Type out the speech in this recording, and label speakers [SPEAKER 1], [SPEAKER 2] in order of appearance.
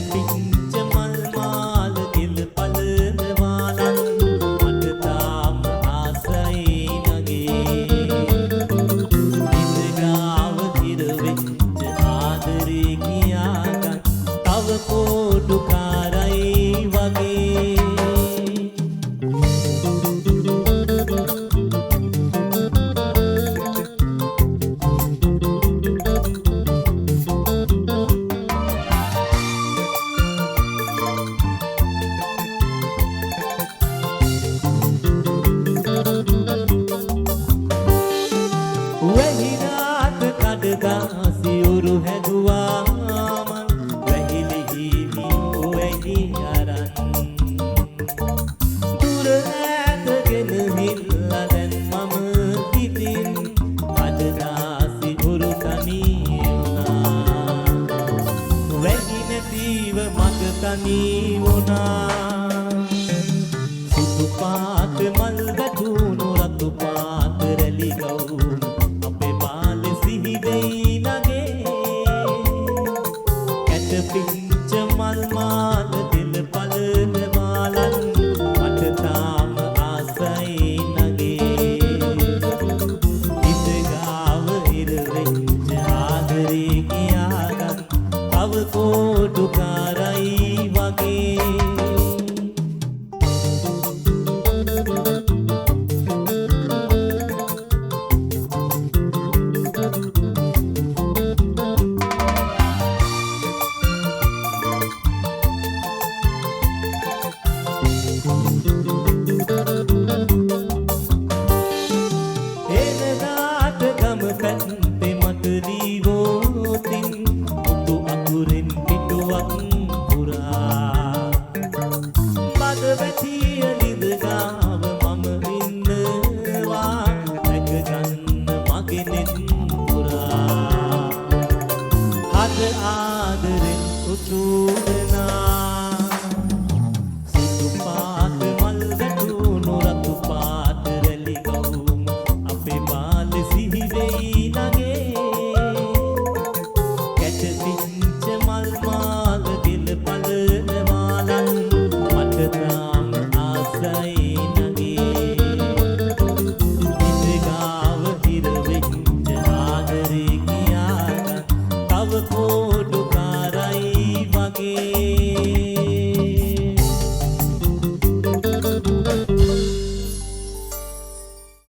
[SPEAKER 1] පිංච මල් මාල කෙල පලන වාලන් මට තාම ආසයි නගේ ඉඳගාව හිරවෙච්ච ආදරේ කියාගත් තව පොඩුකාරයි වගේ වැහිනාත කඩදා සිවුරු හැදුවාමන් වැහිලිහිලි ඔවැහි අරන් දුර ඈතගෙන හිල්ලා දැන් මම පිටින් කඩදා සිවුරු තනි වුණා වැහි නැතිව මට තනි වුණා සුදු පාට මල් වැටුණු රතු පාට රැලි ගවුම් පිංච මල් මාල දිල පලන වාලන් මට තාම ආසයි නගේ ඉඳගාව හිරවෙච්ච ආදරේ කියාගත් තව කෝඩුකාරයි වගේ පැත්තේ මට දීවෝතින් මුතු අකුරෙන් පිටුවක් පුරා බද වැටිය ලිඳගාව මම ඉන්නවා දැක ගන්න මගේ නෙත් පුරා අද ආදරෙන් උතුරනා සුදු පාට මල් වැටුණු රතු පාට රැලි ගවුම් අපේ බාලේ සිහි වෙයි පිංච මල් මාල දිල පලන වාලන් මට තාම ආසයි නගේ ඉඳගාව හිරවෙච්ච ආදරේ කියාගත් තව කෝඩුකාරයි වගේ